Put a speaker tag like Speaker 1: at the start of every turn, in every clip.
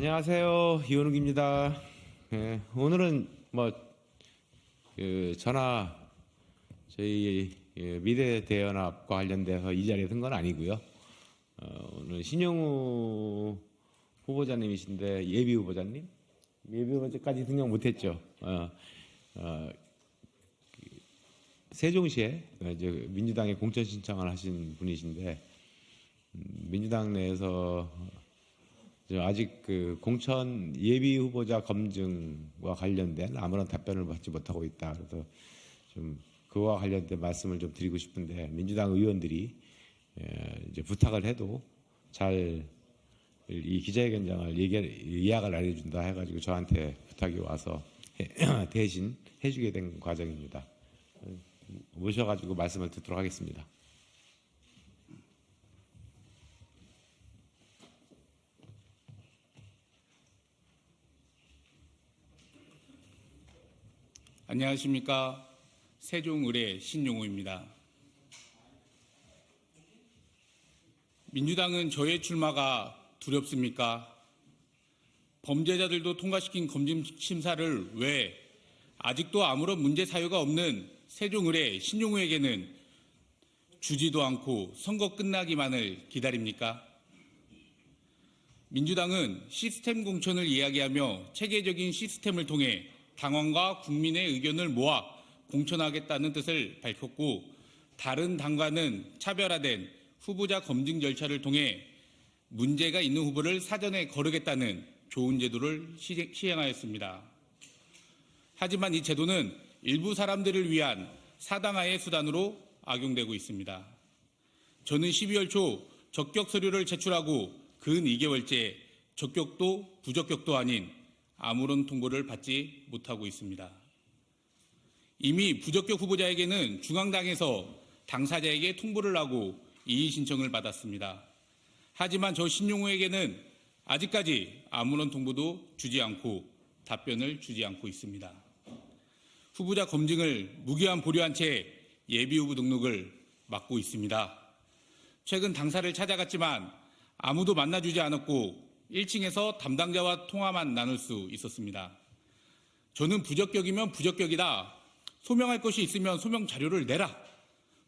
Speaker 1: 안녕하세요. 이원욱입니다. 오늘은 저나 저희 미래대연합과 관련돼서 이 자리에 선 건 아니고요. 오늘 신영우 후보자님이신데 예비 후보자님? 예비 후보자까지 등록 못했죠. 세종시에 이제 민주당에 공천 신청을 하신 분이신데 민주당 내에서 아직 그 공천 예비 후보자 검증과 관련된 아무런 답변을 받지 못하고 있다. 그래서 좀 그와 관련된 말씀을 좀 드리고 싶은데 민주당 의원들이 이제 부탁을 해도 잘 이 기자회견장을 예약을 안 해준다 해가지고 저한테 부탁이 와서 대신 해주게 된 과정입니다. 모셔가지고 말씀을 듣도록 하겠습니다.
Speaker 2: 안녕하십니까. 세종을의 신용우입니다. 민주당은 저의 출마가 두렵습니까? 범죄자들도 통과시킨 검증 심사를 왜 아직도 아무런 문제 사유가 없는 세종을의 신용우에게는 주지도 않고 선거 끝나기만을 기다립니까? 민주당은 시스템 공천을 이야기하며 체계적인 시스템을 통해 당원과 국민의 의견을 모아 공천하겠다는 뜻을 밝혔고 다른 당과는 차별화된 후보자 검증 절차를 통해 문제가 있는 후보를 사전에 거르겠다는 좋은 제도를 시행하였습니다. 하지만 이 제도는 일부 사람들을 위한 사당화의 수단으로 악용되고 있습니다. 저는 12월 초 적격 서류를 제출하고 근 2개월째 적격도 부적격도 아닌 아무런 통보를 받지 못하고 있습니다. 이미 부적격 후보자에게는 중앙당에서 당사자에게 통보를 하고 이의 신청을 받았습니다. 하지만 저 신용우에게는 아직까지 아무런 통보도 주지 않고 답변을 주지 않고 있습니다. 후보자 검증을 무기한 보류한 채 예비후보 등록을 막고 있습니다. 최근 당사를 찾아갔지만 아무도 만나주지 않았고 1층에서 담당자와 통화만 나눌 수 있었습니다. 저는 부적격이면 부적격이다. 소명할 것이 있으면 소명 자료를 내라.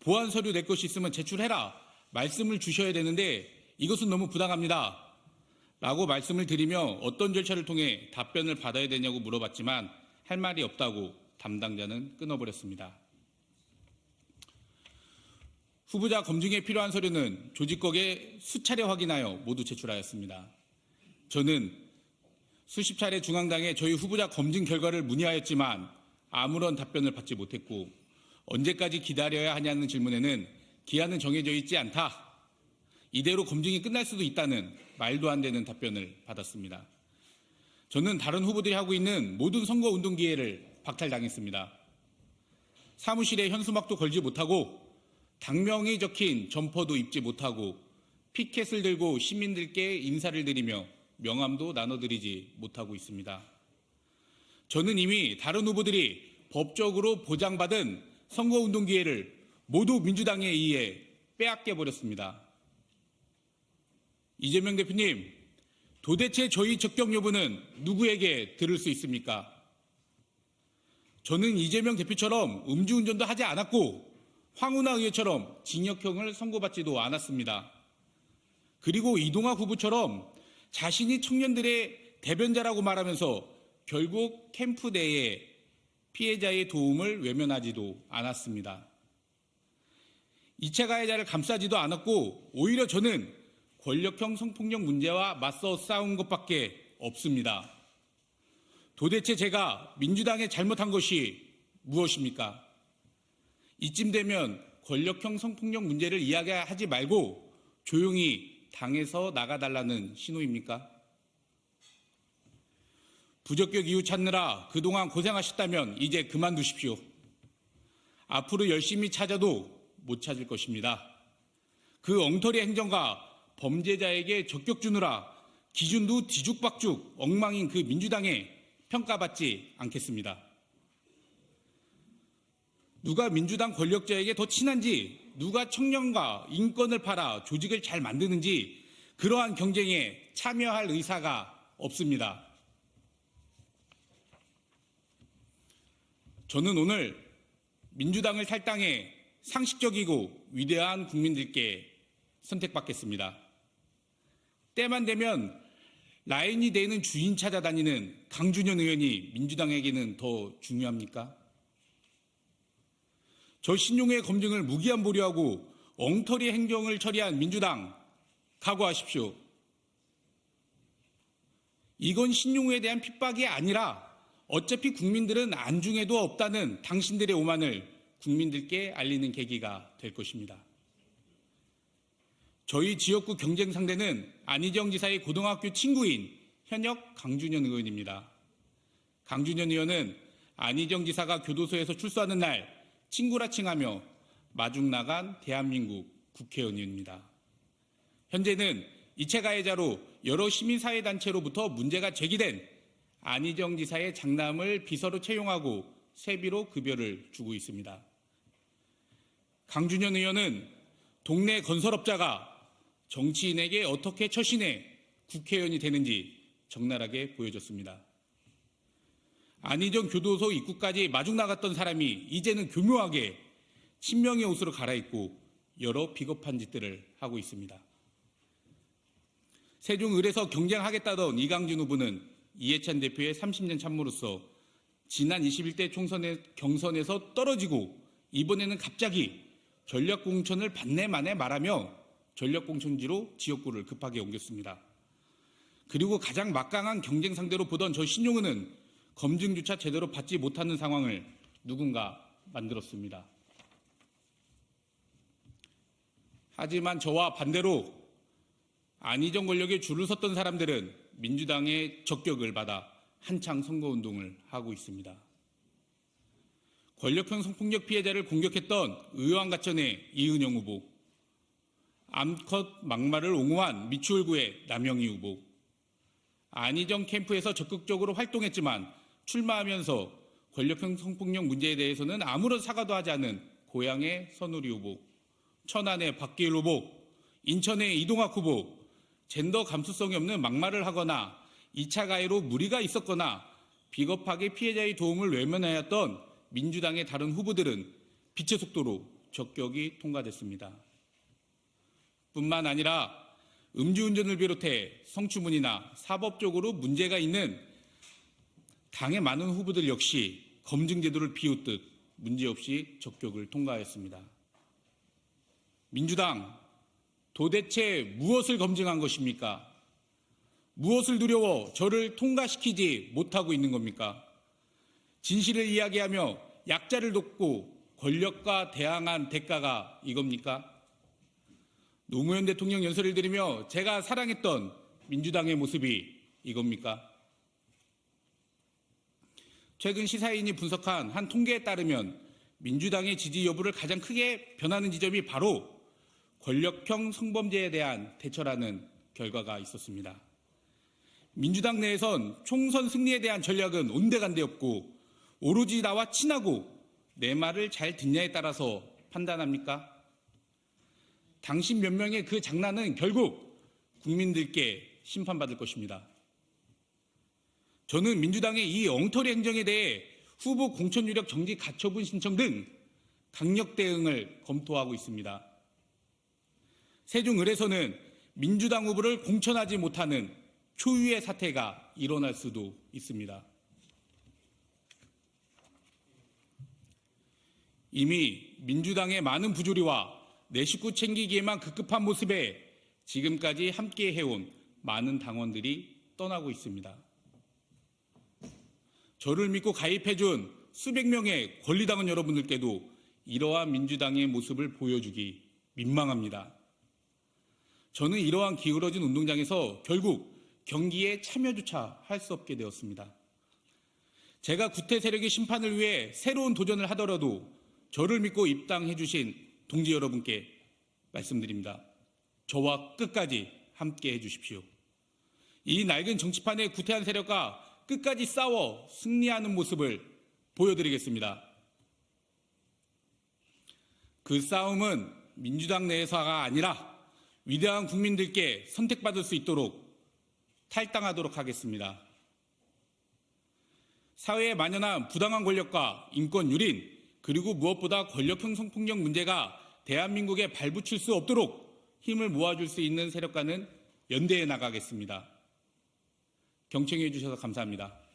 Speaker 2: 보완 서류 낼 것이 있으면 제출해라. 말씀을 주셔야 되는데 이것은 너무 부당합니다. 라고 말씀을 드리며 어떤 절차를 통해 답변을 받아야 되냐고 물어봤지만 할 말이 없다고 담당자는 끊어버렸습니다. 후보자 검증에 필요한 서류는 조직국에 수차례 확인하여 모두 제출하였습니다. 저는 수십 차례 중앙당에 저희 후보자 검증 결과를 문의하였지만 아무런 답변을 받지 못했고 언제까지 기다려야 하냐는 질문에는 기한은 정해져 있지 않다. 이대로 검증이 끝날 수도 있다는 말도 안 되는 답변을 받았습니다. 저는 다른 후보들이 하고 있는 모든 선거운동 기회를 박탈당했습니다. 사무실에 현수막도 걸지 못하고 당명이 적힌 점퍼도 입지 못하고 피켓을 들고 시민들께 인사를 드리며 명함도 나눠드리지 못하고 있습니다. 저는 이미 다른 후보들이 법적으로 보장받은 선거운동 기회를 모두 민주당에 의해 빼앗겨버렸습니다. 이재명 대표님, 도대체 저희 적격 여부는 누구에게 들을 수 있습니까? 저는 이재명 대표처럼 음주운전도 하지 않았고 황운하 의원처럼 징역형을 선고받지도 않았습니다. 그리고 이동학 후보처럼 자신이 청년들의 대변자라고 말하면서 결국 캠프 내에 피해자의 도움을 외면하지도 않았습니다. 2차 가해자를 감싸지도 않았고 오히려 저는 권력형 성폭력 문제와 맞서 싸운 것밖에 없습니다. 도대체 제가 민주당에 잘못한 것이 무엇입니까? 이쯤 되면 권력형 성폭력 문제를 이야기하지 말고 조용히 당에서 나가달라는 신호입니까? 부적격 이유 찾느라 그동안 고생하셨다면 이제 그만두십시오. 앞으로 열심히 찾아도 못 찾을 것입니다. 그 엉터리 행정과 범죄자에게 적격 주느라 기준도 뒤죽박죽 엉망인 그 민주당에 평가받지 않겠습니다. 누가 민주당 권력자에게 더 친한지, 누가 청년과 인권을 팔아 조직을 잘 만드는지 그러한 경쟁에 참여할 의사가 없습니다. 저는 오늘 민주당을 탈당해 상식적이고 위대한 국민들께 선택받겠습니다. 때만 되면 라인이 되는 주인 찾아다니는 강준현 의원이 민주당에게는 더 중요합니까? 저 신용의 검증을 무기한 보류하고 엉터리 행정을 처리한 민주당 각오하십시오. 이건 신용에 대한 핍박이 아니라 어차피 국민들은 안중에도 없다는 당신들의 오만을 국민들께 알리는 계기가 될 것입니다. 저희 지역구 경쟁 상대는 안희정 지사의 고등학교 친구인 현역 강준현 의원입니다. 강준현 의원은 안희정 지사가 교도소에서 출소하는 날 친구라 칭하며 마중 나간 대한민국 국회의원입니다. 현재는 이체 가해자로 여러 시민사회단체로부터 문제가 제기된 안희정 지사의 장남을 비서로 채용하고 세비로 급여를 주고 있습니다. 강준현 의원은 동네 건설업자가 정치인에게 어떻게 처신해 국회의원이 되는지 적나라하게 보여줬습니다. 안희정 교도소 입구까지 마중 나갔던 사람이 이제는 교묘하게 친명의 옷으로 갈아입고 여러 비겁한 짓들을 하고 있습니다. 세종을에서 경쟁하겠다던 이강준 후보는 이해찬 대표의 30년 참모로서 지난 21대 경선에서 떨어지고 이번에는 갑자기 전략공천을 받네 마네 말하며 전략공천지로 지역구를 급하게 옮겼습니다. 그리고 가장 막강한 경쟁 상대로 보던 저 신용은은 검증조차 제대로 받지 못하는 상황을 누군가 만들었습니다. 하지만 저와 반대로 안희정 권력에 줄을 섰던 사람들은 민주당의 적격을 받아 한창 선거운동을 하고 있습니다. 권력형 성폭력 피해자를 공격했던 의왕가천의 이은영 후보, 암컷 막말을 옹호한 미추홀구의 남영희 후보, 안희정 캠프에서 적극적으로 활동했지만 출마하면서 권력형 성폭력 문제에 대해서는 아무런 사과도 하지 않은 고향의 선우리 후보, 천안의 박기일 후보, 인천의 이동학 후보, 젠더 감수성이 없는 막말을 하거나 2차 가해로 무리가 있었거나 비겁하게 피해자의 도움을 외면하였던 민주당의 다른 후보들은 빛의 속도로 적격이 통과됐습니다. 뿐만 아니라 음주운전을 비롯해 성추문이나 사법적으로 문제가 있는 당의 많은 후보들 역시 검증 제도를 비웃듯 문제없이 적격을 통과하였습니다. 민주당, 도대체 무엇을 검증한 것입니까? 무엇을 두려워 저를 통과시키지 못하고 있는 겁니까? 진실을 이야기하며 약자를 돕고 권력과 대항한 대가가 이겁니까? 노무현 대통령 연설을 들으며 제가 사랑했던 민주당의 모습이 이겁니까? 최근 시사인이 분석한 한 통계에 따르면 민주당의 지지 여부를 가장 크게 변하는 지점이 바로 권력형 성범죄에 대한 대처라는 결과가 있었습니다. 민주당 내에선 총선 승리에 대한 전략은 온데간데 없고 오로지 나와 친하고 내 말을 잘 듣냐에 따라서 판단합니까? 당신 몇 명의 그 장난은 결국 국민들께 심판받을 것입니다. 저는 민주당의 이 엉터리 행정에 대해 후보 공천 유력 정지 가처분 신청 등 강력 대응을 검토하고 있습니다. 세종을에서는 민주당 후보를 공천하지 못하는 초유의 사태가 일어날 수도 있습니다. 이미 민주당의 많은 부조리와 내 식구 챙기기에만 급급한 모습에 지금까지 함께 해온 많은 당원들이 떠나고 있습니다. 저를 믿고 가입해준 수백 명의 권리당원 여러분들께도 이러한 민주당의 모습을 보여주기 민망합니다. 저는 이러한 기울어진 운동장에서 결국 경기에 참여조차 할 수 없게 되었습니다. 제가 구태 세력의 심판을 위해 새로운 도전을 하더라도 저를 믿고 입당해 주신 동지 여러분께 말씀드립니다. 저와 끝까지 함께 해주십시오. 이 낡은 정치판의 구태한 세력과 끝까지 싸워 승리하는 모습을 보여드리겠습니다. 그 싸움은 민주당 내에서가 아니라 위대한 국민들께 선택받을 수 있도록 탈당하도록 하겠습니다. 사회에 만연한 부당한 권력과 인권 유린, 그리고 무엇보다 권력형 성폭력 문제가 대한민국에 발붙일 수 없도록 힘을 모아줄 수 있는 세력과는 연대해 나가겠습니다. 경청해 주셔서 감사합니다.